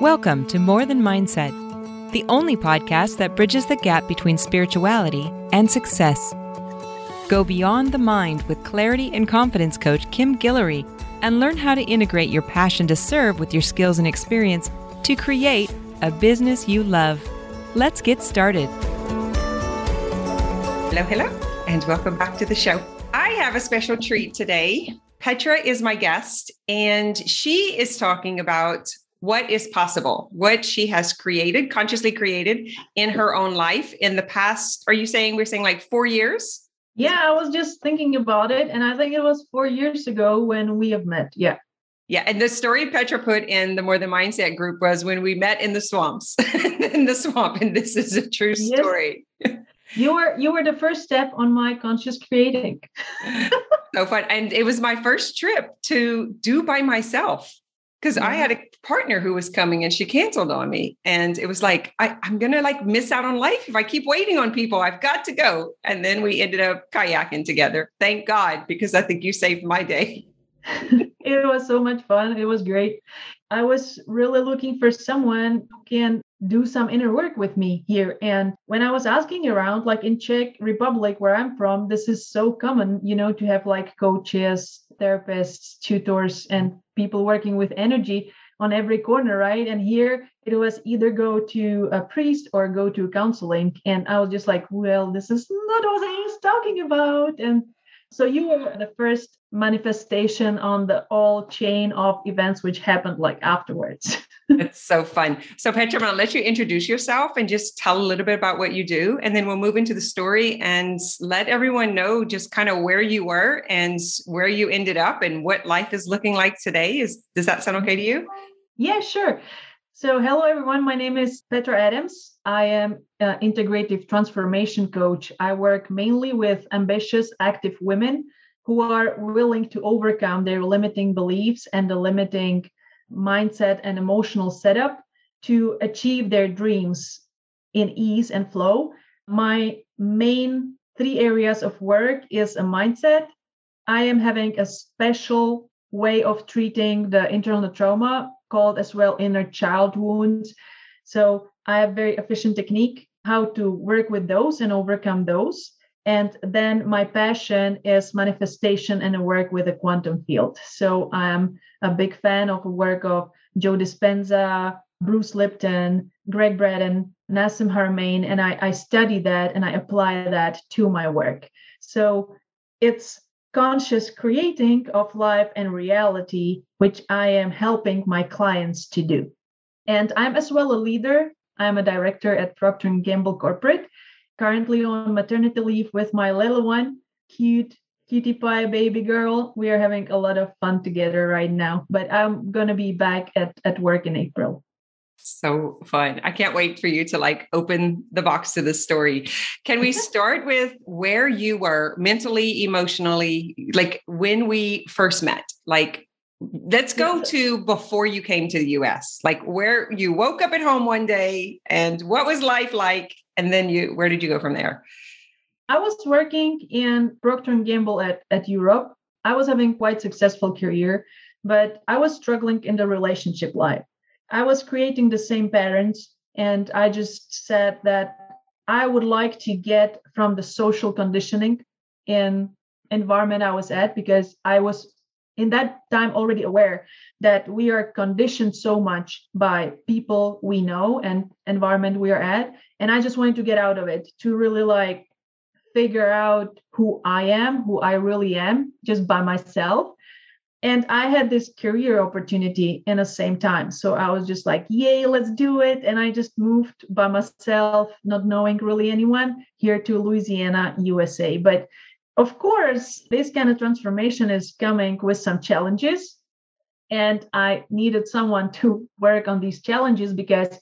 Welcome to More Than Mindset, the only podcast that bridges the gap between spirituality and success. Go beyond the mind with clarity and confidence coach Kim Guillory and learn how to integrate your passion to serve with your skills and experience to create a business you love. Let's get started. Hello, and welcome back to the show. I have a special treat today. Petra is my guest, and she is talking about what is possible, what she has created, consciously created in her own life in the past. We're saying like 4 years? Yeah, I was just thinking about it. And I think it was 4 years ago when we have met. Yeah. Yeah. And the story Petra put in the More Than Mindset group was when we met in the swamps, in the swamp. And this is a true story. Yes. You were the first step on my conscious creating. So fun. And it was my first trip to do by myself. Because I had a partner who was coming and she canceled on me. And it was like, I'm going to miss out on life if I keep waiting on people. I've got to go. And then we ended up kayaking together. Thank God, because I think you saved my day. It was so much fun. It was great. I was really looking for someone who can do some inner work with me here. And when I was asking around, like in Czech Republic, where I'm from, this is so common, to have coaches, therapists, tutors, and people working with energy on every corner, right? And here it was either go to a priest or go to counseling. And I was just like, well, this is not what I was talking about. And so you were the first manifestation on the all chain of events which happened afterwards. It's so fun. So Petra, I'm going to let you introduce yourself and just tell a little bit about what you do. And then we'll move into the story and let everyone know just kind of where you were and where you ended up and what life is looking like today. Does that sound okay to you? Yeah, sure. So hello, everyone. My name is Petra Adams. I am an integrative transformation coach. I work mainly with ambitious, active women who are willing to overcome their limiting beliefs and the limiting mindset and emotional setup to achieve their dreams in ease and flow. My main 3 areas of work is a mindset. I am having a special way of treating the internal trauma called as well inner child wounds. So I have very efficient technique how to work with those and overcome those. And then my passion is manifestation and a work with a quantum field. So I'm a big fan of the work of Joe Dispenza, Bruce Lipton, Greg Braden, Nassim Haramein, and I study that and I apply that to my work. So it's conscious creating of life and reality, which I am helping my clients to do. And I'm as well a leader. I'm a director at Procter & Gamble Corporate, currently on maternity leave with my little one, cutie pie baby girl. We are having a lot of fun together right now, but I'm going to be back at work in April. So fun. I can't wait for you to open the box to this story. Can we start with where you were mentally, emotionally, when we first met? Let's go to before you came to the US, where you woke up at home one day and what was life like? And then where did you go from there? I was working in Procter & Gamble at Europe. I was having quite successful career, but I was struggling in the relationship life. I was creating the same patterns, and I just said that I would like to get from the social conditioning in environment I was at, because I was in that time already aware that we are conditioned so much by people we know and environment we are at. And I just wanted to get out of it to really figure out who I am, who I really am, just by myself. And I had this career opportunity in the same time. So I was just yay, let's do it. And I just moved by myself, not knowing really anyone, here to Louisiana, USA. But of course, this kind of transformation is coming with some challenges. And I needed someone to work on these challenges, because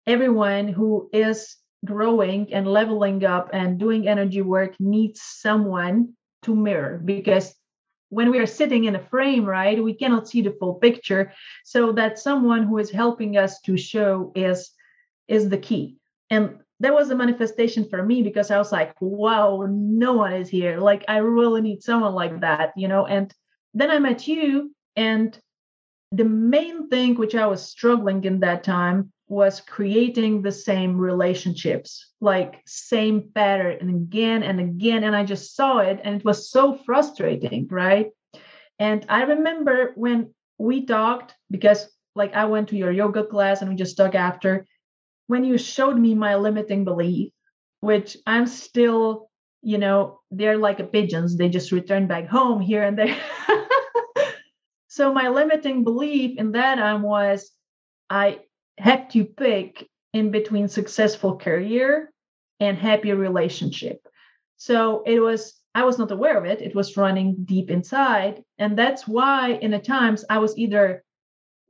everyone who is growing and leveling up and doing energy work needs someone to mirror, because when we are sitting in a frame, right, we cannot see the full picture. So that someone who is helping us to show is the key. And that was a manifestation for me, because I was wow, no one is here. I really need someone like that, And then I met you, and the main thing which I was struggling in that time was creating the same relationships, like same pattern and again and again. And I just saw it and it was so frustrating, right? And I remember when we talked, because like I went to your yoga class and we just talked after, when you showed me my limiting belief, which I'm still, they're like a pigeons. They just return back home here and there. So my limiting belief in that time was I had to pick in between successful career and happy relationship. So I was not aware of it. It was running deep inside. And that's why in the times I was either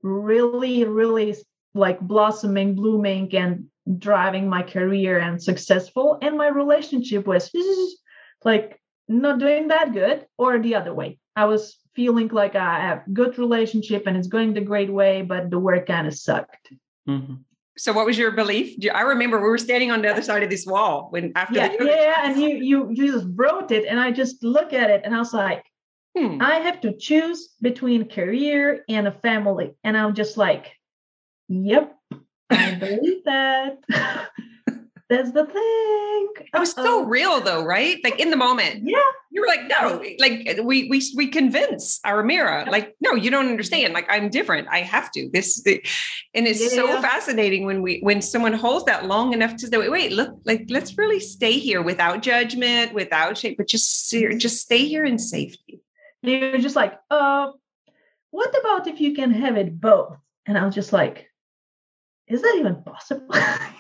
really, really like blossoming, blooming, and driving my career and successful. And my relationship was like not doing that good, or the other way. I was feeling like I have good relationship and it's going the great way, but the work kind of sucked. Mm-hmm. So what was your belief? I remember we were standing on the other side of this wall when after the yoga. Yeah, and you just wrote it, and I just look at it, and I was like, I have to choose between career and a family, and I'm just like, yep, I believe that. That's the thing. It was so real though, right? Like in the moment. Yeah. You were like, no, like we convince our mirror, like, no, you don't understand. Like, I'm different. I have to. And it's so fascinating when someone holds that long enough to say, wait, look, like, let's really stay here without judgment, without shame, but just stay here in safety. And you're just like, what about if you can have it both? And I was just like, is that even possible? That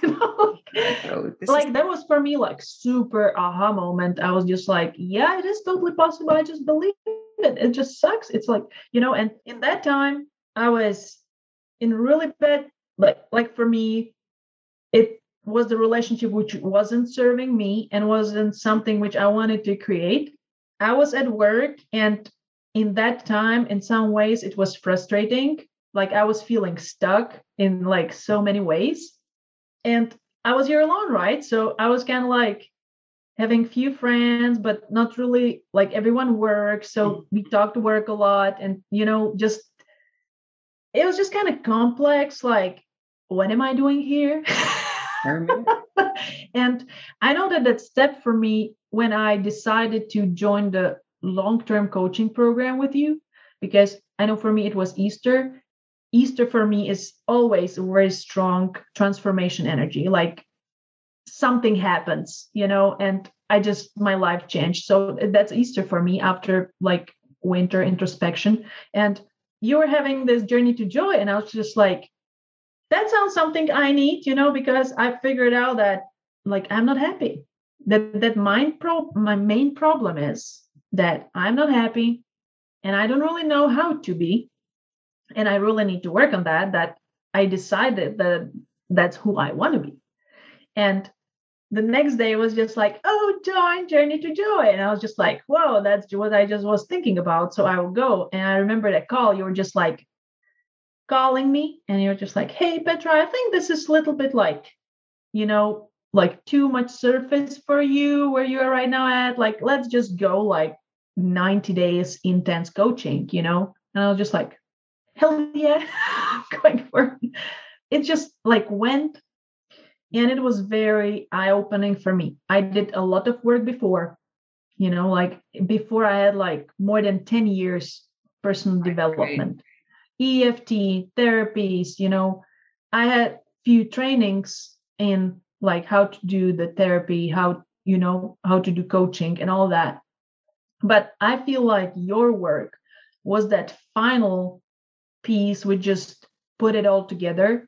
was for me like super aha moment. I was just like, yeah, it is totally possible. I just believe it. It just sucks. It's like, and in that time I was in really bad, like for me, it was the relationship which wasn't serving me and wasn't something which I wanted to create. I was at work, and in that time, in some ways, it was frustrating. Like I was feeling stuck in like so many ways. And I was here alone, right? So I was kind of like having few friends, but not really like everyone works. So we talked to work a lot, and, just, it was just kind of complex. Like, what am I doing here? And I know that step for me when I decided to join the long-term coaching program with you, because I know for me it was Easter. Easter for me is always a very strong transformation energy. Like something happens, and my life changed. So that's Easter for me after like winter introspection. And you were having this journey to joy. And I was just like, that sounds something I need, because I figured out that like, I'm not happy. That my main problem is that I'm not happy and I don't really know how to be. And I really need to work on that I decided that that's who I want to be. And the next day was just like, journey to joy. And I was just like, whoa, that's what I just was thinking about. So I will go. And I remember that call, you were just like calling me and you're just like, hey, Petra, I think this is a little bit like, like too much surface for you where you are right now at. Like, let's just go like 90 days intense coaching, And I was just like, hell yeah, going for it. It just like went, and it was very eye-opening for me. I did a lot of work before, like before I had like more than 10 years personal development, EFT therapies, I had few trainings in like how to do the therapy, how to do coaching and all that. But I feel like your work was that final piece which just put it all together.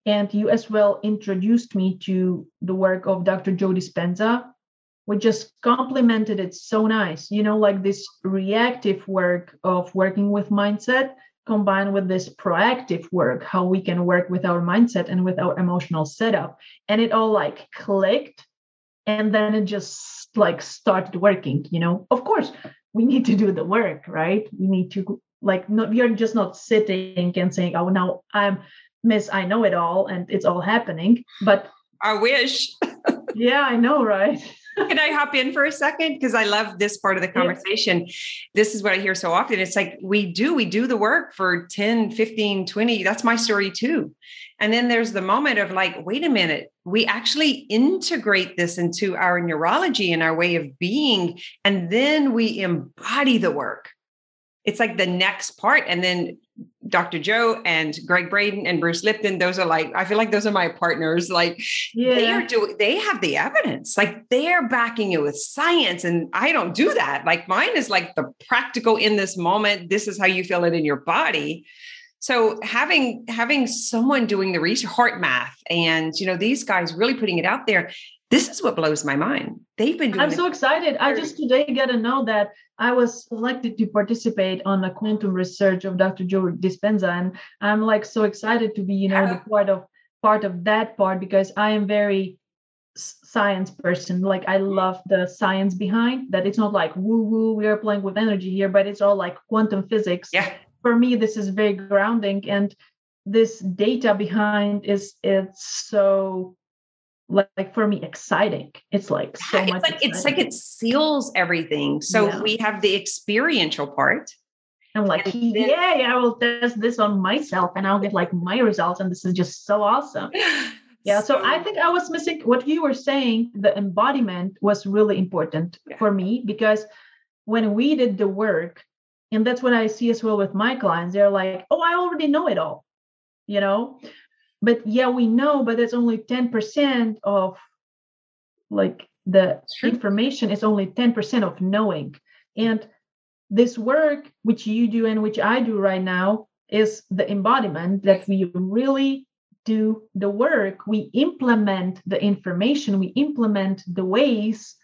And you as well introduced me to the work of Dr. Joe Dispenza, which just complemented it so nice. Like this reactive work of working with mindset combined with this proactive work, how we can work with our mindset and with our emotional setup. And it all like clicked. And then it just like started working, Of course, we need to do the work, right? We need to you're just not sitting and saying, oh, now I know it all and it's all happening. But I wish. Yeah, I know, right? Can I hop in for a second? Because I love this part of the conversation. Yeah. This is what I hear so often. It's like, we do the work for 10, 15, 20. That's my story too. And then there's the moment of like, wait a minute, we actually integrate this into our neurology and our way of being. And then we embody the work. It's like the next part. And then Dr. Joe and Greg Braden and Bruce Lipton, those are like, I feel like those are my partners. Like they have the evidence, like they're backing it with science. And I don't do that. Like mine is like the practical in this moment. This is how you feel it in your body. So having someone doing the research, heart math, and, these guys really putting it out there, this is what blows my mind. They've been doing I'm so excited. I just today got to know that I was selected to participate on the quantum research of Dr. Joe Dispenza. And I'm like so excited to be, the part of that part, because I am very science person. Like I love the science behind that. It's not like woo-woo, we are playing with energy here, but it's all like quantum physics. Yeah. For me, this is very grounding. And this data behind it's so like for me exciting. It's like so much. It's like it seals everything. So we have the experiential part. I'm like, I will test this on myself and I'll get like my results. And this is just so awesome. Yeah. So I think I was missing what you were saying. The embodiment was really important for me, because when we did the work, and that's what I see as well with my clients, they're like, oh, I already know it all, But we know, but it's only 10% of like the information is only 10% of knowing. And this work, which you do and which I do right now, is the embodiment that we really do the work. We implement the information, we implement the ways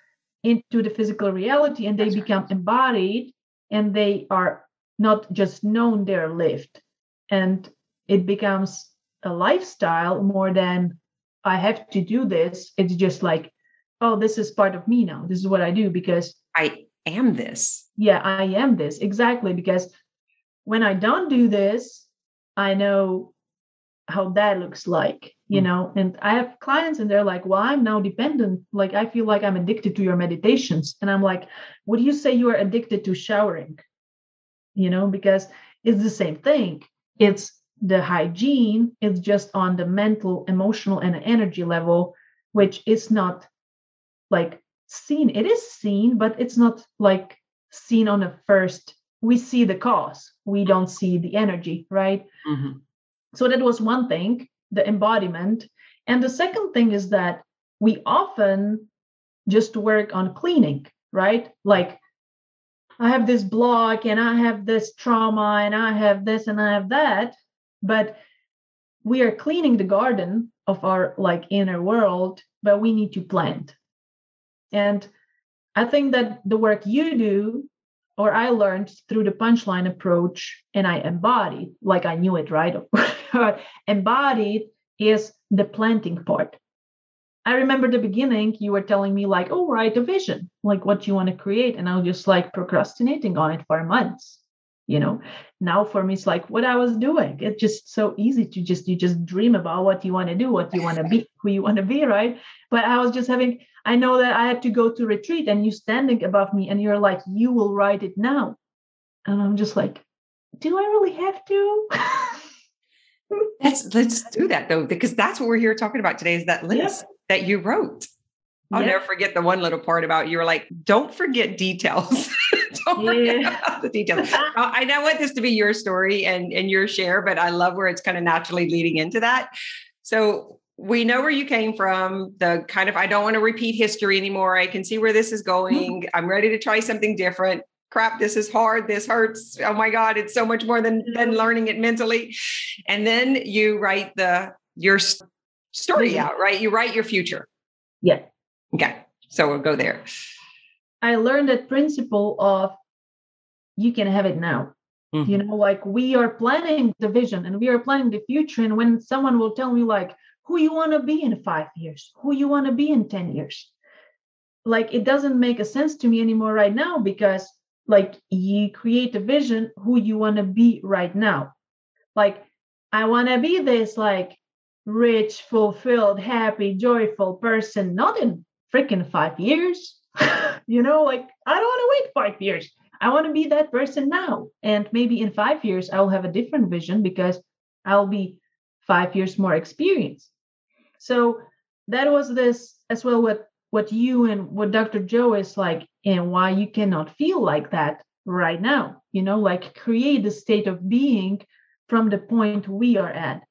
into the physical reality, and they become embodied, and they are not just known, they're lived. And it becomes a lifestyle more than I have to do this. It's just like, oh, this is part of me now. This is what I do because I am this. Yeah, I am this. Exactly. Because when I don't do this, I know how that looks like, and I have clients and they're like, well, I'm now dependent. Like, I feel like I'm addicted to your meditations. And I'm like, would you say you are addicted to showering? Because it's the same thing. It's the hygiene, it's just on the mental, emotional, and energy level, which is not like seen. It is seen, but it's not like seen on the first. We see the cause, we don't see the energy, right? Mm-hmm. So that was one thing, the embodiment. And the second thing is that we often just work on cleaning, right? Like, I have this block and I have this trauma and I have this and I have that. But we are cleaning the garden of our like inner world, but we need to plant. And I think that the work you do, or I learned through the punchline approach, and I embodied, like I knew it, right? Embodied is the planting part. I remember the beginning, you were telling me like, oh, write a vision, like what you want to create. And I was just like procrastinating on it for months. Now for me, it's like what I was doing. It's just so easy to you just dream about what you want to do, what you want to be, who you want to be, right? But I was just I know that I had to go to retreat and you standing above me and you're like, you will write it now. And I'm just like, do I really have to? Let's do that though, because that's what we're here talking about today is that list that you wrote. I'll never forget the one little part about you were like, don't forget details. Don't forget about the details. I now want this to be your story and your share, but I love where it's kind of naturally leading into that. So we know where you came from, the kind of, I don't want to repeat history anymore. I can see where this is going. Mm-hmm. I'm ready to try something different. Crap, this is hard. This hurts. Oh my God, it's so much more than learning it mentally. And then you write your story out, right? You write your future. Yeah. Okay. So we'll go there. I learned that principle of you can have it now. Mm-hmm. Like we are planning the vision and we are planning the future. And when someone will tell me like who you want to be in 5 years, who you want to be in 10 years, like it doesn't make a sense to me anymore right now, because like you create a vision who you want to be right now. Like I want to be this like rich, fulfilled, happy, joyful person, not in freaking 5 years. Like I don't want to wait 5 years. I want to be that person now. And maybe in 5 years, I'll have a different vision because I'll be 5 years more experienced. So that was this as well, what you and what Dr. Joe is like, and why you cannot feel like that right now, like create the state of being from the point we are at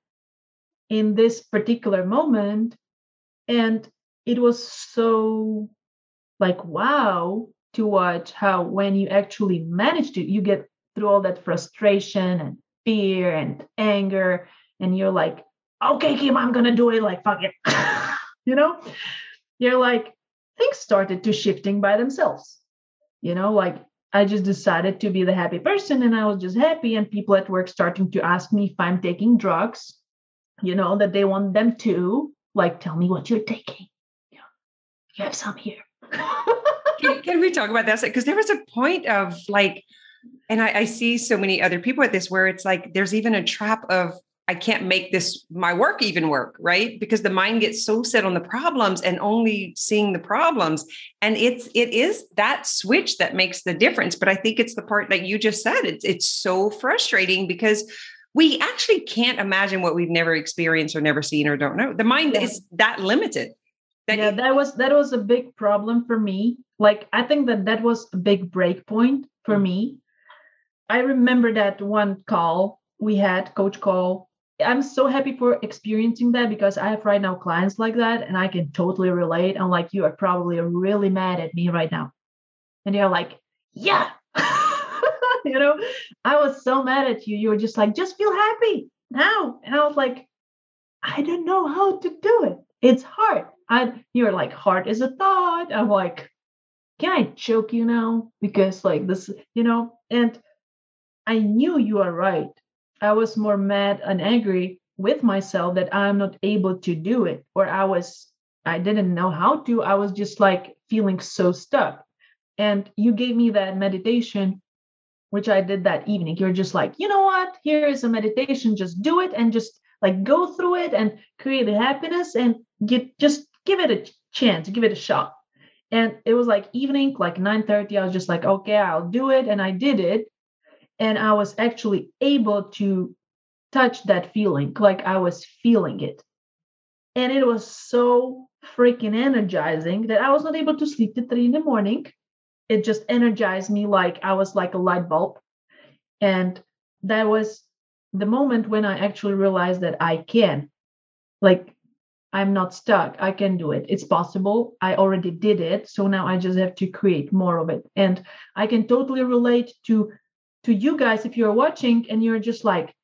in this particular moment. And it was so like, wow, to watch how when you actually manage to, you get through all that frustration and fear and anger, and you're like, okay, Kim, I'm going to do it, like, fuck it. You're like, things started to shifting by themselves. Like I just decided to be the happy person, and I was just happy. And people at work starting to ask me if I'm taking drugs, that they want them to, like, tell me what you're taking. You have some here. Can we talk about that? Because there was a point of like, and I see so many other people at this where it's like, there's even a trap of, I can't make this, my work even work, right? Because the mind gets so set on the problems and only seeing the problems. And it is that switch that makes the difference. But I think it's the part that you just said. It's so frustrating because we actually can't imagine what we've never experienced or never seen or don't know. The mind is that limited. That was a big problem for me. Like, I think that was a big break point for me. I remember that one call we had, coach call. I'm so happy for experiencing that because I have right now clients like that and I can totally relate. I'm like, you are probably really mad at me right now. And they're like, yeah. I was so mad at you. You were just like, just feel happy now. And I was like, I don't know how to do it. It's hard. You're like, heart is a thought. I'm like, can I choke you now? Because like this, and I knew you are right. I was more mad and angry with myself that I'm not able to do it. Or I didn't know how to. I was just like feeling so stuck. And you gave me that meditation, which I did that evening. You're just like, you know what? Here is a meditation. Just do it and just like go through it and create the happiness and just give it a chance, give it a shot. And it was like evening, like 9:30. I was just like, okay, I'll do it. And I did it. And I was actually able to touch that feeling, like I was feeling it. And it was so freaking energizing that I was not able to sleep till 3 a.m. It just energized me like I was like a light bulb. And that was the moment when I actually realized that I can. Like, I'm not stuck. I can do it. It's possible. I already did it. So now I just have to create more of it. And I can totally relate to you guys if you're watching and you're just like,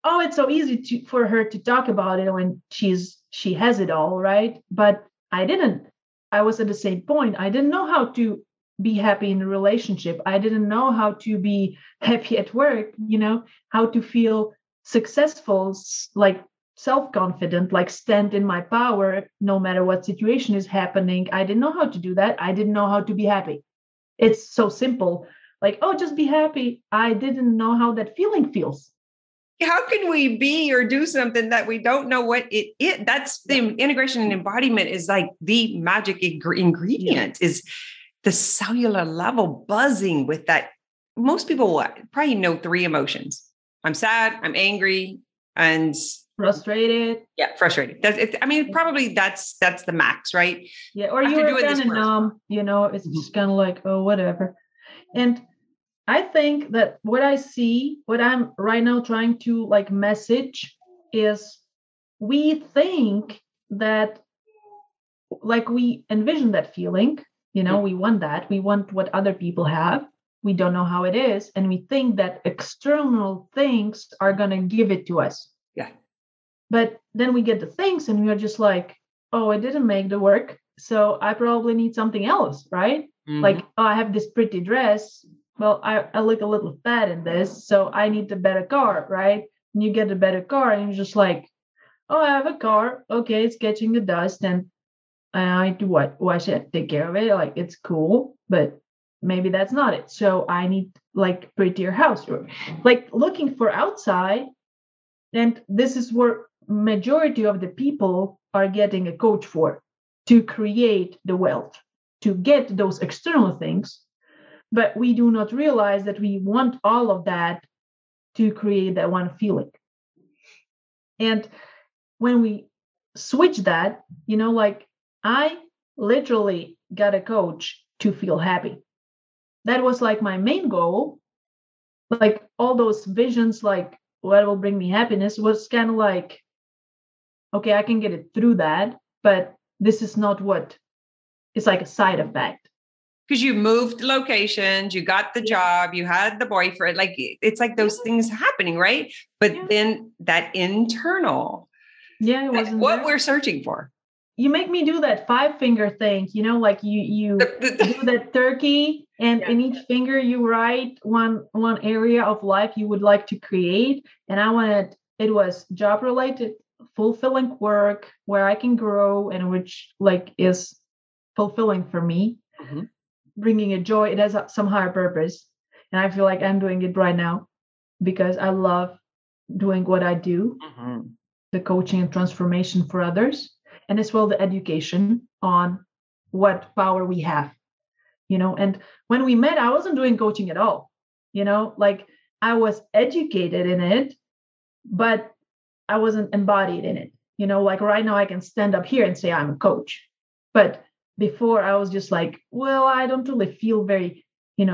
oh, it's so easy for her to talk about it when she has it all, right? But I didn't. I was at the same point. I didn't know how to be happy in a relationship. I didn't know how to be happy at work, how to feel successful, like self-confident, like stand in my power no matter what situation is happening. I didn't know how to do that. I didn't know how to be happy. It's so simple. Like, oh, just be happy. I didn't know how that feeling feels. How can we be or do something that we don't know what it is? That's the integration and embodiment is like the magic ingredient is the cellular level buzzing with that. Most people probably know 3 emotions. I'm sad, I'm angry, and frustrated. Yeah, frustrated. Probably that's the max, right? Yeah, or you're kind of numb, it's just kind of like, oh, whatever. And I think that what I'm right now trying to like message is we think that like we envision that feeling, we want that. We want what other people have. We don't know how it is. And we think that external things are going to give it to us. Yeah. But then we get the things and we're just like, oh, it didn't make the work. So I probably need something else, right? Mm-hmm. Like, oh, I have this pretty dress. Well, I look a little fat in this, so I need a better car, right? And you get a better car and you're just like, oh, I have a car. Okay, it's catching the dust and I need to wash it, take care of it. Like, it's cool, but maybe that's not it. So I need like prettier house, like looking for outside. And this is where majority of the people are getting a coach for. to create the wealth, to get those external things. But we do not realize that we want all of that to create that one feeling. And when we switch that, like I literally got a coach to feel happy. That was like my main goal. Like all those visions, like what will bring me happiness, was kind of like, okay, I can get it through that, but this is not what, it's like a side effect. Because you moved locations, you got the job, you had the boyfriend, like it's like those things happening, right? But then that internal, it wasn't what there. We're searching for. You make me do that 5-finger thing, like you do that turkey, and in each finger you write one area of life you would like to create. And I wanted, it was job related, fulfilling work where I can grow and which like is fulfilling for me, bringing a joy. It has some higher purpose. And I feel like I'm doing it right now because I love doing what I do, the coaching and transformation for others. And as well, the education on what power we have, and when we met, I wasn't doing coaching at all, like I was educated in it, but I wasn't embodied in it, like right now I can stand up here and say I'm a coach. But before I was just like, well, I don't really feel very,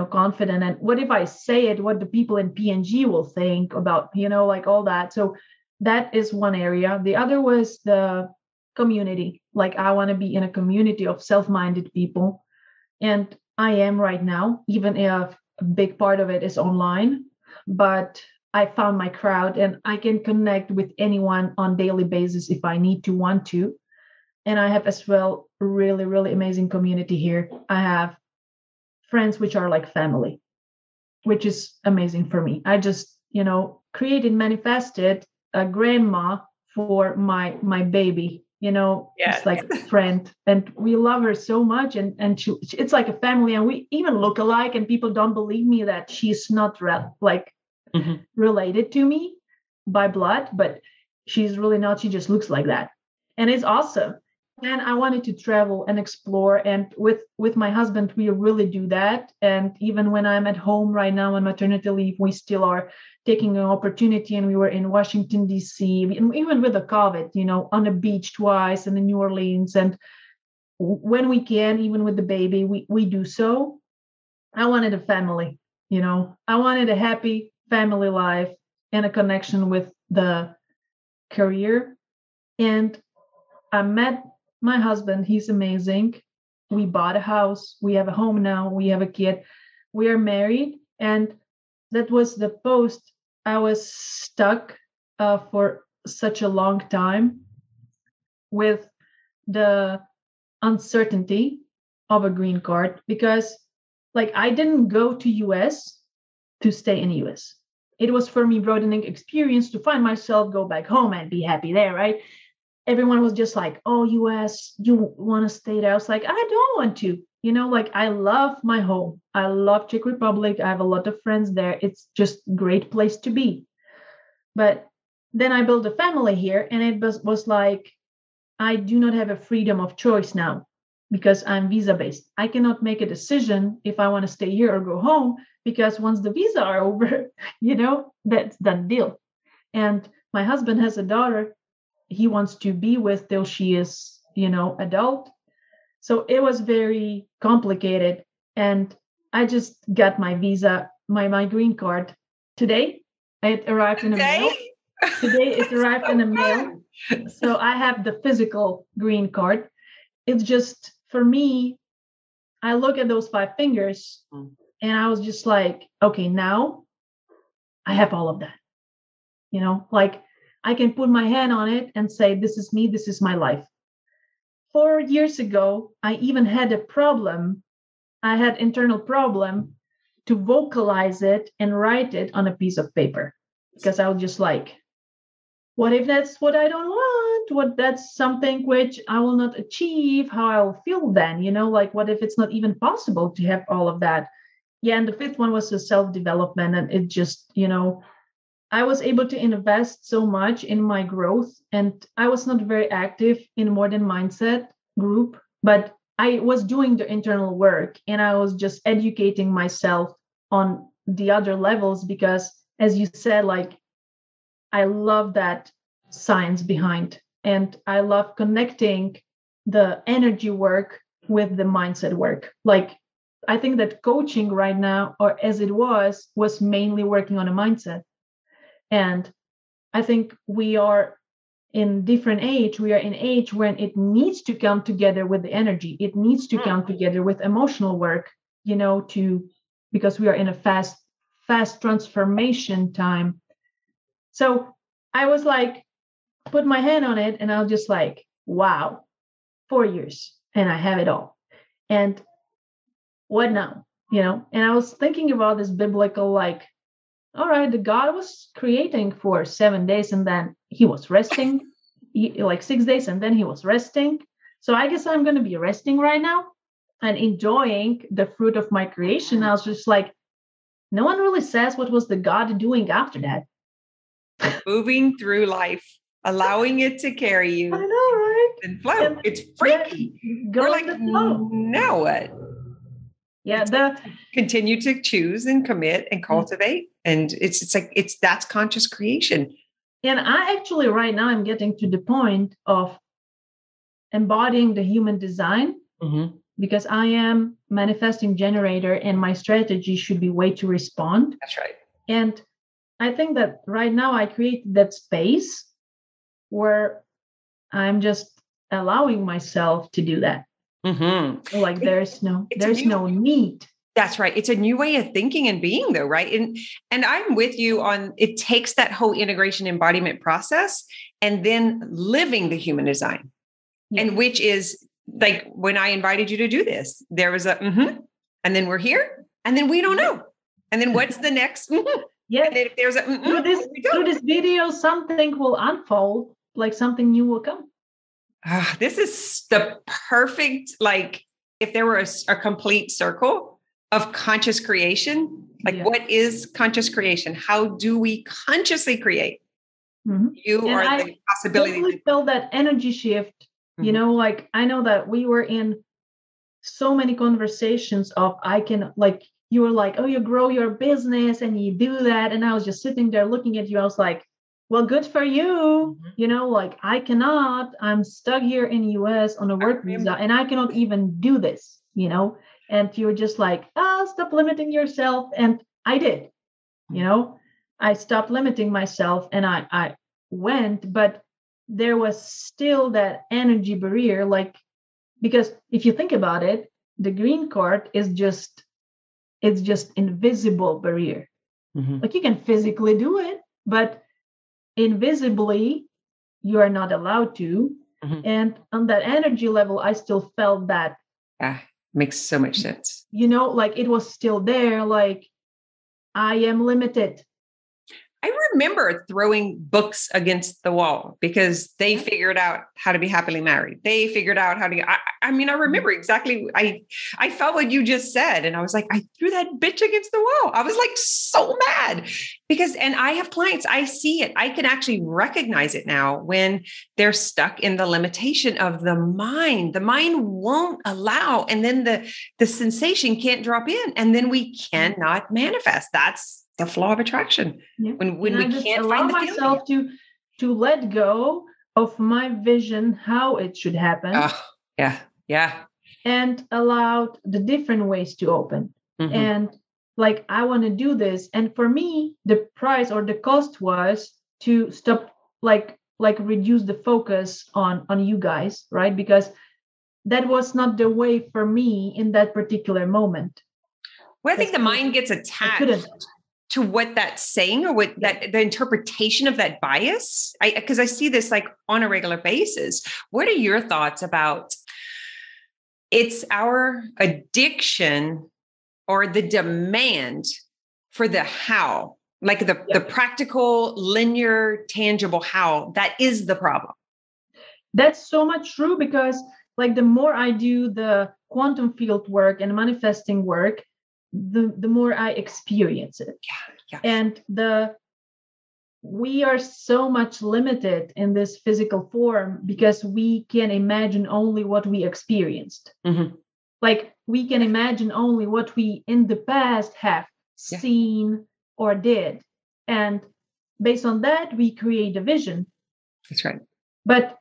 confident. And what if I say it, what the people in PNG will think about, like all that. So that is one area. The other was the community. Like I want to be in a community of self-minded people. And I am right now, even if a big part of it is online, but I found my crowd and I can connect with anyone on daily basis if I want to. And I have as well really, really amazing community here. I have friends which are like family, which is amazing for me. I just, created, manifested a grandma for my baby. It's like a friend, and we love her so much, and it's like a family, and we even look alike, and people don't believe me that she's not related to me by blood, but she's really not. She just looks like that, and it's awesome. And I wanted to travel and explore, and with my husband, we really do that. And even when I'm at home right now on maternity leave, we still are taking an opportunity. And we were in Washington, D.C., and even with the COVID, on the beach twice, and in New Orleans. And when we can, even with the baby, we do so. I wanted a family, I wanted a happy family life and a connection with the career. And I met my husband. He's amazing. We bought a house. We have a home now. We have a kid. We are married. And that was the post. I was stuck for such a long time with the uncertainty of a green card, because like I didn't go to US to stay in US. It was for me broadening experience to find myself, go back home and be happy there, right? Everyone was just like, oh, US, you want to stay there? I was like, I don't want to, like I love my home. I love Czech Republic. I have a lot of friends there. It's just a great place to be. But then I built a family here, and it was like, I do not have a freedom of choice now because I'm visa-based. I cannot make a decision if I want to stay here or go home, because once the visa are over, that's done deal. And my husband has a daughter he wants to be with till she is, adult. So it was very complicated. And I just got my visa, my green card today. It arrived in the mail. Today it arrived in the mail. So I have the physical green card. It's just, for me, I look at those 5 fingers and I was just like, okay, now I have all of that. Like I can put my hand on it and say, this is me, this is my life. 4 years ago, I even had a problem. I had internal problem to vocalize it and write it on a piece of paper, because I was just like, what if that's what I don't want? What that's something which I will not achieve, how I'll feel then, like what if it's not even possible to have all of that? Yeah. And the 5th one was the self-development. And it just, I was able to invest so much in my growth, and I was not very active in modern mindset group, but I was doing the internal work and I was just educating myself on the other levels because, as you said, like, I love that science behind, and I love connecting the energy work with the mindset work. Like, I think that coaching right now, or as it was mainly working on a mindset. And I think we are in different age. We are in age when it needs to come together with the energy. It needs to come together with emotional work, because we are in a fast transformation time. So I was like, put my hand on it, and I was just like, wow, 4 years, and I have it all. And what now? And I was thinking about this biblical, like, all right, the God was creating for 7 days, and then he was resting, like 6 days, and then he was resting. So I guess I'm going to be resting right now and enjoying the fruit of my creation. I was just like, no one really says what was the God doing after that. Moving through life, allowing it to carry you. I know, right? And flow. It's freaky. We're like, now what? Yeah, continue to choose and commit and cultivate. And that's conscious creation. And I actually right now I'm getting to the point of embodying the human design, because I am manifesting generator and my strategy should be way to respond. That's right. And I think that right now I create that space where I'm just allowing myself to do that. Like there's no need. That's right. It's a new way of thinking and being, though, right? And I'm with you on, it takes that whole integration embodiment process and then living the human design. Yeah. And which is like when I invited you to do this, there was a and then we're here, and then we don't know. And then what's the next? Yeah. And then if there's a through this video, something will unfold, like something new will come. This is the perfect, like, if there were a complete circle of conscious creation, like what is conscious creation? How do we consciously create? You and are the possibility. I totally felt that energy shift, like I know that we were in so many conversations of you were like, oh, you grow your business and you do that. And I was just sitting there looking at you. I was like, well, good for you. Like I cannot, I'm stuck here in the US on a work visa and I cannot even do this, and you're just like, stop limiting yourself. And I did, I stopped limiting myself and I went, but there was still that energy barrier. Like, because if you think about it, the green card is just invisible barrier. Like you can physically do it, but invisibly you are not allowed to. And on that energy level I still felt that. Makes so much sense. Like it was still there, like I am limited. I remember throwing books against the wall because they figured out how to be happily married. They figured out how to, I remember exactly, I felt what you just said. And I was like, I threw that bitch against the wall. I was like, so mad and I have clients, I see it. I can actually recognize it now when they're stuck in the limitation of the mind. The mind won't allow. And then the sensation can't drop in. And then we cannot manifest. That's the flaw of attraction. Yeah. When we can't allow find the myself to let go of my vision, how it should happen. Yeah. And allow the different ways to open. And like, I want to do this. And for me, the price or the cost was to stop, like reduce the focus on you guys, right? Because that was not the way for me in that particular moment. Well, I think the mind gets attached to what that's saying or what that the interpretation of that bias. Because I see this like on a regular basis. What are your thoughts about it's our addiction or the demand for the how, like the practical, linear, tangible how, that is the problem. That's so much true because like the more I do the quantum field work and manifesting work, the more I experience it. Yeah. And we are so much limited in this physical form because we can imagine only what we experienced. Mm-hmm. Like we can imagine only what we in the past have seen or did. And based on that, we create a vision. That's right. But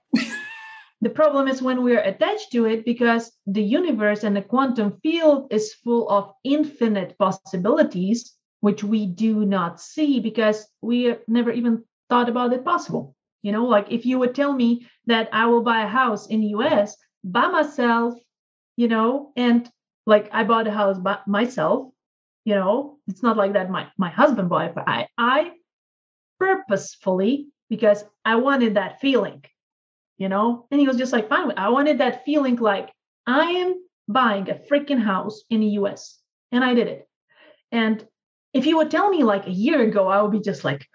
the problem is when we're attached to it, because the universe and the quantum field is full of infinite possibilities, which we do not see because we have never even thought about it possible. You know, like if you would tell me that I will buy a house in the US by myself, you know, and like I bought a house by myself, you know, it's not like that my husband bought it, but I purposefully, because I wanted that feeling, you know, and he was just like, fine, I wanted that feeling like I am buying a freaking house in the US. And I did it. And if you would tell me like a year ago, I would be just like,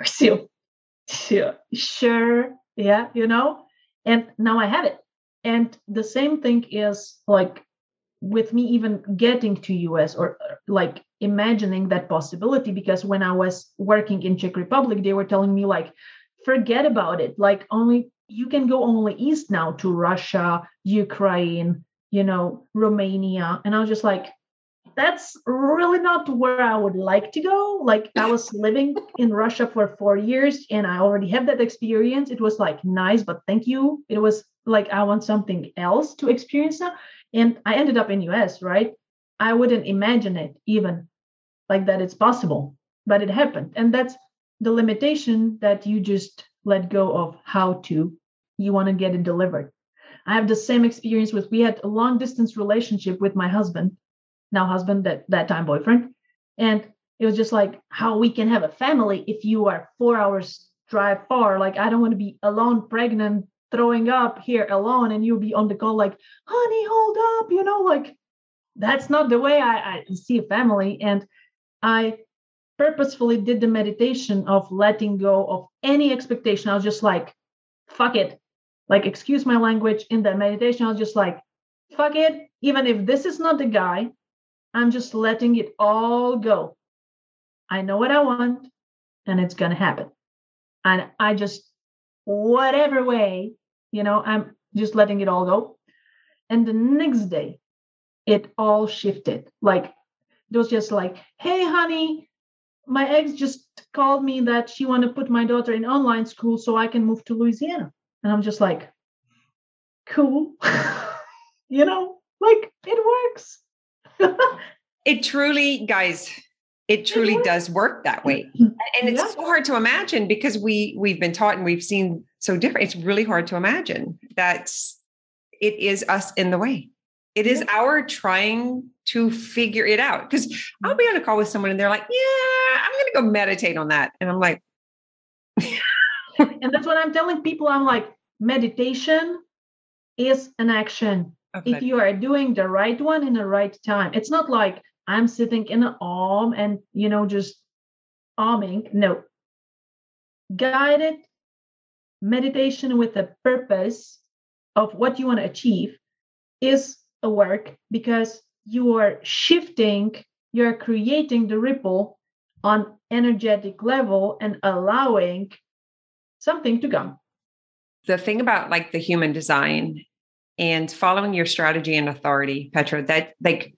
sure, yeah, you know, and now I have it. And the same thing is like with me even getting to US or like imagining that possibility, because when I was working in Czech Republic, they were telling me like, forget about it. Like only you can go only east now to Russia, Ukraine, you know, Romania. And I was just like, that's really not where I would like to go. Like I was living in Russia for 4 years and I already have that experience. It was like nice, but thank you. It was like, I want something else to experience now. And I ended up in US, right? I wouldn't imagine it even like that it's possible, but it happened. And that's the limitation that you just let go of how you want to get it delivered. I have the same experience we had a long distance relationship with my husband, now husband, that time boyfriend. And it was just like how we can have a family if you are 4 hours drive far. Like I don't want to be alone, pregnant, throwing up here alone, and you'll be on the call like, honey, hold up, you know, like that's not the way I see a family. And I purposefully did the meditation of letting go of any expectation. I was just like, fuck it. Like, excuse my language, in that meditation, I was just like, fuck it. Even if this is not the guy, I'm just letting it all go. I know what I want and it's going to happen. And I just, whatever way, you know, I'm just letting it all go. And the next day, it all shifted. Like, it was just like, hey, honey, my ex just called me that she want to put my daughter in online school so I can move to Louisiana. And I'm just like, cool. You know, like it works. It truly, guys, it truly does work that way. And it's so hard to imagine because we've been taught and we've seen so different. It's really hard to imagine that it is us in the way. It is our trying to figure it out. Because I'll be on a call with someone and they're like, yeah, I'm going to go meditate on that. And I'm like, and that's what I'm telling people. I'm like, meditation is an action. Okay. If you are doing the right one in the right time, it's not like I'm sitting in an arm and, you know, just arming. No. Guided meditation with a purpose of what you want to achieve is a work, because you are shifting, you're creating the ripple on energetic level and allowing something to come. The thing about like the human design and following your strategy and authority, Petra, that like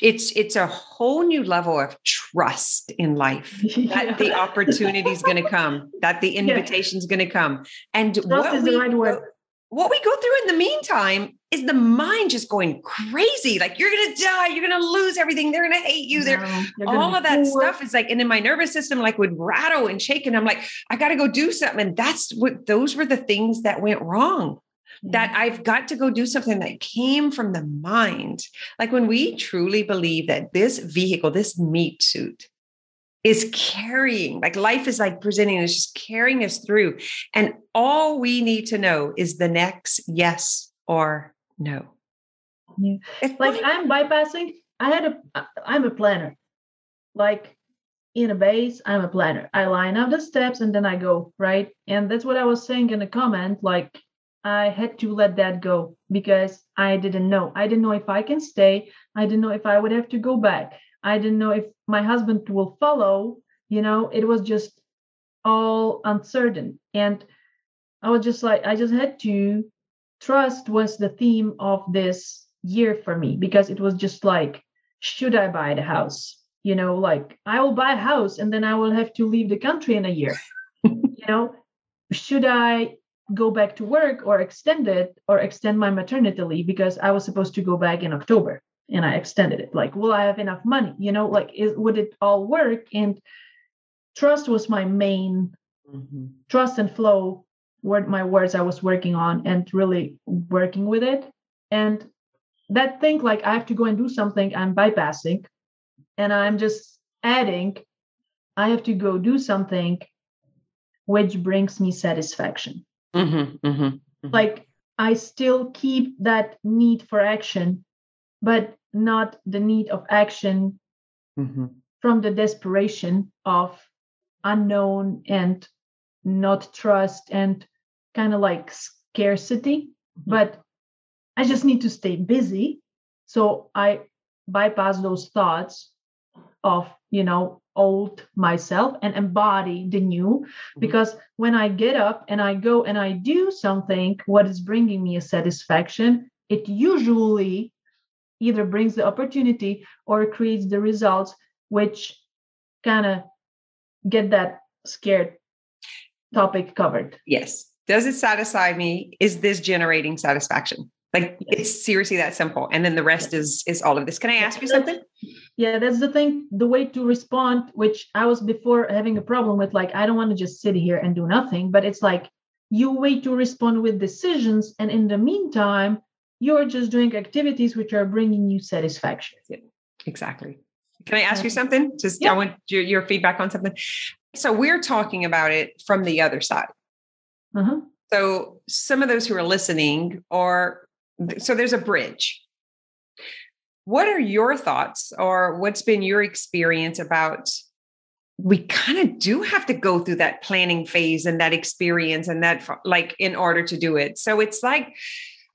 it's a whole new level of trust in life, that the opportunity is going to come, that the invitation is going to come. And trust is the right word. What we go through in the meantime is the mind just going crazy. Like you're going to die. You're going to lose everything. They're going to hate you. All of that stuff is like, and in my nervous system, like would rattle and shake. And I'm like, I got to go do something. And those were the things that went wrong. That I've got to go do something that came from the mind. Like when we truly believe that this vehicle, this meat suit is carrying, like life is like presenting us, just carrying us through. And all we need to know is the next yes or no. Yeah. Like I'm bypassing, I'm a planner. Like in a base, I'm a planner. I line up the steps and then I go, right? And that's what I was saying in the comment, like, I had to let that go because I didn't know. I didn't know if I can stay. I didn't know if I would have to go back. I didn't know if my husband will follow. You know, it was just all uncertain. And I was just like, I just had to trust was the theme of this year for me, because it was just like, should I buy the house? Like I will buy a house and then I will have to leave the country in a year. Should I go back to work or extend my maternity leave, because I was supposed to go back in October and I extended it. Like, will I have enough money? Like, would it all work? And trust was my main trust and flow were my words I was working on and really working with it. And that thing, like I have to go and do something, I'm bypassing and I'm just adding, I have to go do something which brings me satisfaction. Like I still keep that need for action, but not the need of action from the desperation of unknown and not trust and kind of like scarcity. But I just need to stay busy. So I bypass those thoughts of, old myself and embody the new. Because when I get up and I go and I do something, what is bringing me a satisfaction, it usually either brings the opportunity or creates the results, which kind of get that scared topic covered. Yes. Does it satisfy me? Is this generating satisfaction? Like it's seriously that simple. And then the rest is all of this. Can I ask you something? Yeah, that's the thing. The way to respond, which I was before having a problem with, like, I don't want to just sit here and do nothing, but it's like you wait to respond with decisions. And in the meantime, you're just doing activities which are bringing you satisfaction. Yeah, exactly. Can I ask you something? I want your feedback on something. So we're talking about it from the other side. So some of those who are listening so there's a bridge. What are your thoughts or what's been your experience about, we kind of do have to go through that planning phase and that experience and that, like, in order to do it. So it's like,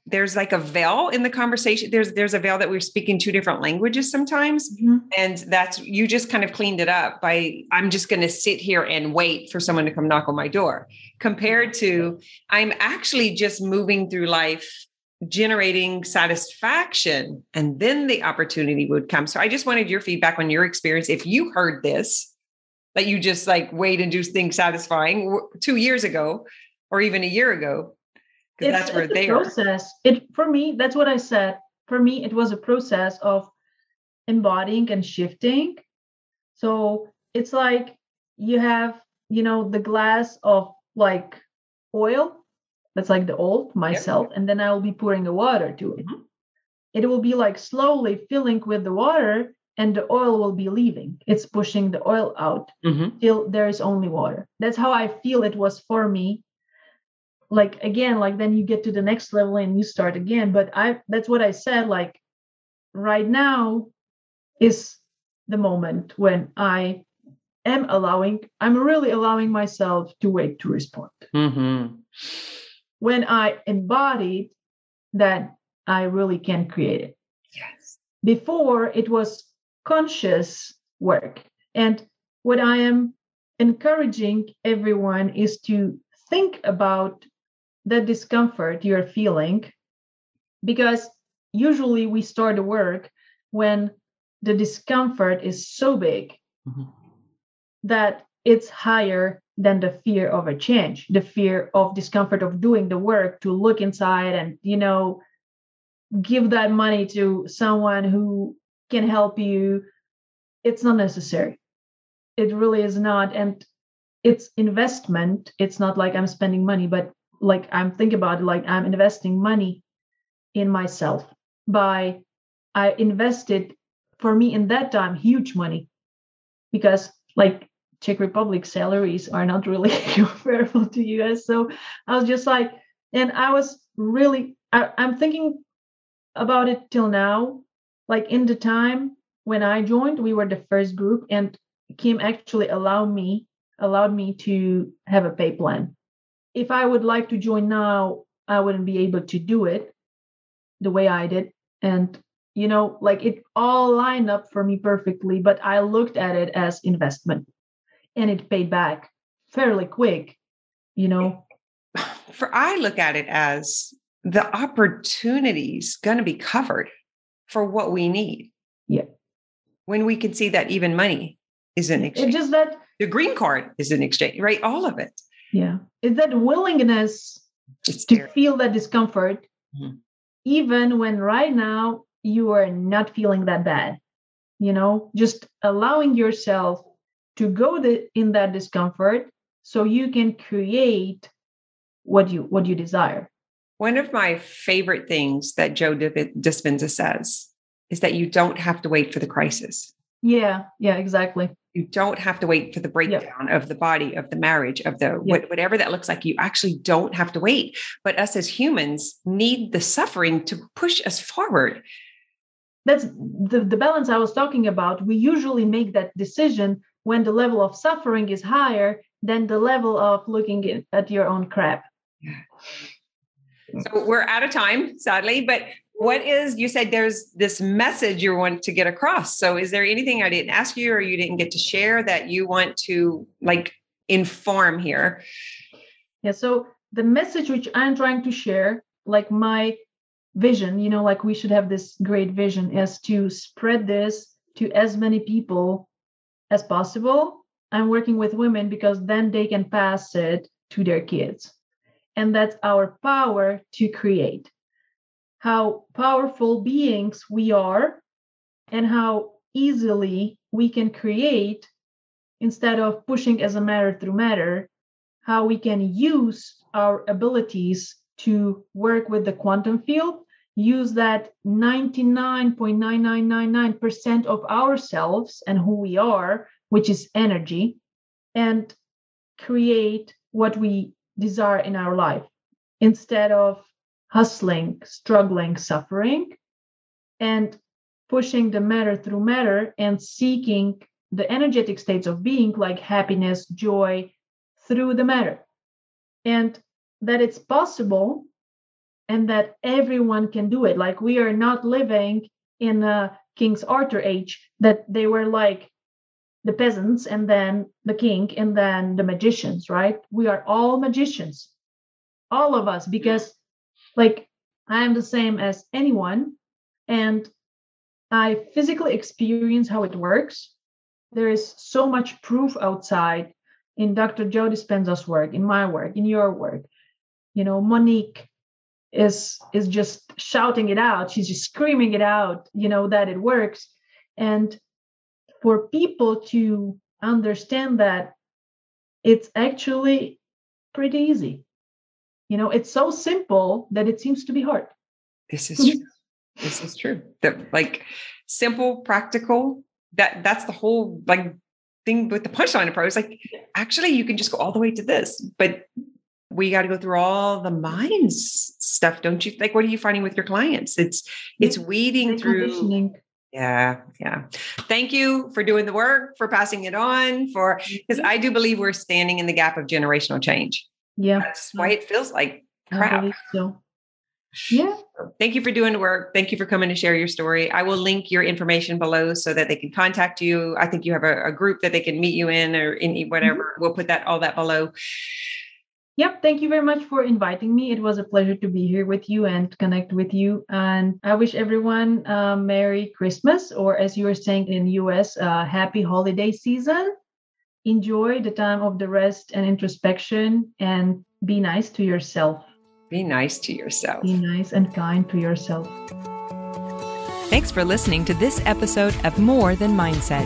there's like a veil in the conversation. There's a veil that we're speaking two different languages sometimes. And you just kind of cleaned it up by, I'm just going to sit here and wait for someone to come knock on my door, compared to I'm actually just moving through life, generating satisfaction, and then the opportunity would come. So I just wanted your feedback on your experience. If you heard this, that you just like wait and do things satisfying 2 years ago, or even a year ago, because that's where they are. Process. For me, that's what I said. For me, it was a process of embodying and shifting. So it's like you have, the glass of like oil. That's like the old myself. Yep. And then I will be pouring the water to it. It will be like slowly filling with the water and the oil will be leaving. It's pushing the oil out till there is only water. That's how I feel it was for me. Like, again, like then you get to the next level and you start again. But that's what I said, like right now is the moment when I'm really allowing myself to wait to respond. When I embodied that, I really can create it. Yes. Before, it was conscious work. And what I am encouraging everyone is to think about the discomfort you're feeling, because usually we start the work when the discomfort is so big that it's higher than the fear of a change, the fear of discomfort of doing the work to look inside and, give that money to someone who can help you. It's not necessary. It really is not. And it's investment. It's not like I'm spending money, but like I'm thinking about it, like I'm investing money in myself. I invested, for me in that time, huge money, because like Czech Republic salaries are not really comparable to US. So I was just like, and I was really, I'm thinking about it till now. Like in the time when I joined, we were the first group, and Kim actually allowed me to have a pay plan. If I would like to join now, I wouldn't be able to do it the way I did. And, like it all lined up for me perfectly, but I looked at it as investment and it paid back. fairly quick, I look at it as the opportunities going to be covered for what we need. Yeah. When we can see that even money is an exchange. It's just that the green card is an exchange, right? All of it. Yeah. It's that willingness to feel that discomfort, even when right now you are not feeling that bad, just allowing yourself to go in that discomfort so you can create what you desire. One of my favorite things that Joe Dispenza says is that you don't have to wait for the crisis. Yeah, exactly. You don't have to wait for the breakdown of the body, of the marriage, of the whatever that looks like. You actually don't have to wait. But us as humans need the suffering to push us forward. That's the balance I was talking about. We usually make that decision when the level of suffering is higher than the level of looking at your own crap. So we're out of time, sadly, but you said there's this message you want to get across. So is there anything I didn't ask you or you didn't get to share that you want to inform here? Yeah. So the message which I'm trying to share, my vision, we should have this great vision, is to spread this to as many people as possible. I'm working with women because then they can pass it to their kids. And that's our power to create. How powerful beings we are and how easily we can create instead of pushing as a matter through matter, how we can use our abilities to work with the quantum field, use that 99.9999% of ourselves and who we are, which is energy, and create what we desire in our life instead of hustling, struggling, suffering, and pushing the matter through matter and seeking the energetic states of being like happiness, joy through the matter. And that it's possible and that everyone can do it. We are not living in a King's Arthur age that they were like the peasants and then the king and then the magicians, right? We are all magicians, all of us, because I am the same as anyone and I physically experience how it works. There is so much proof outside in Dr. Joe Dispenza's work, in my work, in your work. Monique is just shouting it out. She's just screaming it out, that it works. And for people to understand that it's actually pretty easy. It's so simple that it seems to be hard. This is true. This is true. Simple, practical. That's the whole thing with the punchline approach. Actually, you can just go all the way to this, but we got to go through all the minds stuff, don't you? What are you finding with your clients? It's weeding through. Conditioning. Yeah. Thank you for doing the work, for passing it on, because I do believe we're standing in the gap of generational change. Yeah. That's why it feels like crap. I believe so. Yeah. Thank you for doing the work. Thank you for coming to share your story. I will link your information below so that they can contact you. I think you have a group that they can meet you in or in whatever. Mm-hmm. We'll put all that below. Yep. Thank you very much for inviting me. It was a pleasure to be here with you and connect with you. And I wish everyone Merry Christmas, or as you were saying in the US, happy holiday season. Enjoy the time of the rest and introspection and be nice to yourself. Be nice to yourself. Be nice and kind to yourself. Thanks for listening to this episode of More Than Mindset.